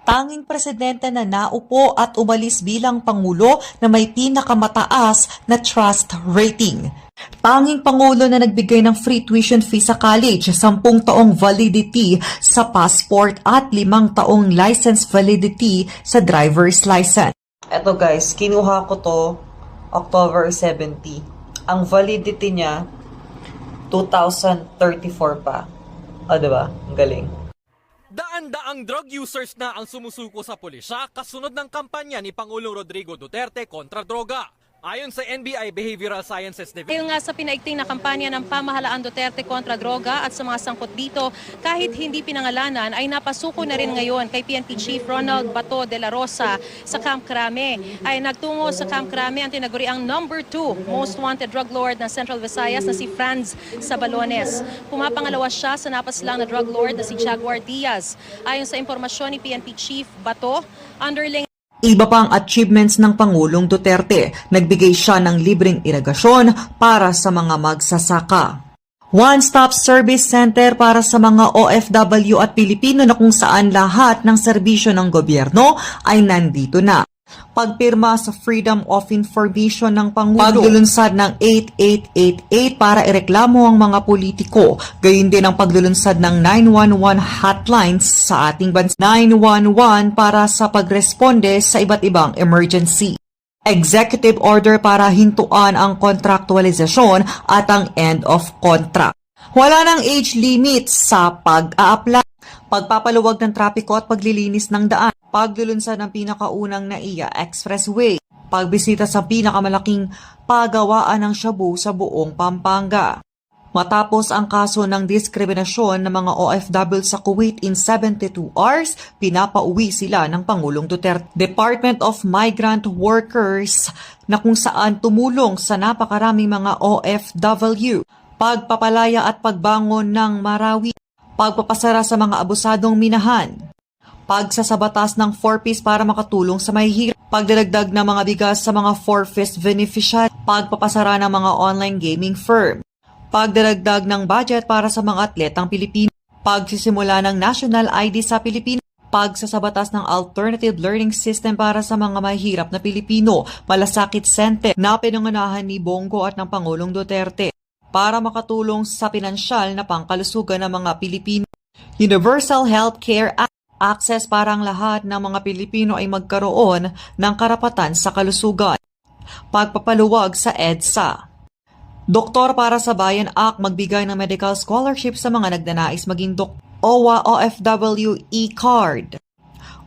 tanging presidente na naupo at umalis bilang pangulo na may pinakamataas na trust rating. Tanging pangulo na nagbigay ng free tuition fee sa college, 10 taong validity sa passport at 5 taong license validity sa driver's license. Eto guys, kinuha ko to October 70. Ang validity niya 2034 pa. O, diba? Ang galing. Daan-daang drug users na ang sumusuko sa pulisya kasunod ng kampanya ni Pangulong Rodrigo Duterte kontra droga. Ayon sa NBI Behavioral Sciences Division. Ayon nga sa pinaigting na kampanya ng pamahalaan Duterte kontra droga at sa mga sangkot dito, kahit hindi pinangalanan ay napasuko na rin ngayon kay PNP Chief Ronald Bato de la Rosa sa Camp Crame. Ay nagtungo sa Camp Crame ang tinaguriang number 2 most wanted drug lord ng Central Visayas na si Franz Sabalones. Pumapangalawa siya sa napaslang na drug lord na si Jaguar Diaz. Ayon sa impormasyon ni PNP Chief Bato, underling Iba pang achievements ng Pangulong Duterte, nagbigay siya ng libreng irigasyon para sa mga magsasaka. One-stop service center para sa mga OFW at Pilipino na kung saan lahat ng serbisyo ng gobyerno ay nandito na. Pagpirma sa Freedom of Information ng Pangulo, paglulunsad ng 8888 para ireklamo ang mga politiko, gayon din ang paglulunsad ng 911 hotlines sa ating bansa, 911 para sa pagresponde sa iba't ibang emergency. Executive order para hintuan ang kontraktualisasyon at ang end of contract. Wala nang age limit sa pag-a-apply. Pagpapaluwag ng trapiko at paglilinis ng daan, paglulunsad ng pinakaunang NAIA Expressway, pagbisita sa pinakamalaking pagawaan ng shabu sa buong Pampanga. Matapos ang kaso ng diskriminasyon ng mga OFW sa Kuwait in 72 hours, pinapauwi sila ng Pangulong Duterte. Department of Migrant Workers na kung saan tumulong sa napakaraming mga OFW, pagpapalaya at pagbangon ng Marawi, pagpapasara sa mga abusadong minahan, pagsasabatas ng 4-piece para makatulong sa mahihirap, pagdadagdag ng mga bigas sa mga 4-piece beneficiary, pagpapasara ng mga online gaming firm, pagdadagdag ng budget para sa mga atletang Pilipino, pagsisimula ng National ID sa Pilipinas, pagsasabatas ng alternative learning system para sa mga mahihirap na Pilipino, malasakit center na pinangunahan ni Bongo at ng Pangulong Duterte, para makatulong sa pinansyal na pangkalusugan ng mga Pilipino. Universal Healthcare Access para ang lahat ng mga Pilipino ay magkaroon ng karapatan sa kalusugan. Pagpapaluwag sa EDSA. Doktor para sa Bayan Act magbigay ng medical scholarship sa mga nagnanais maging OWA OFW e-card.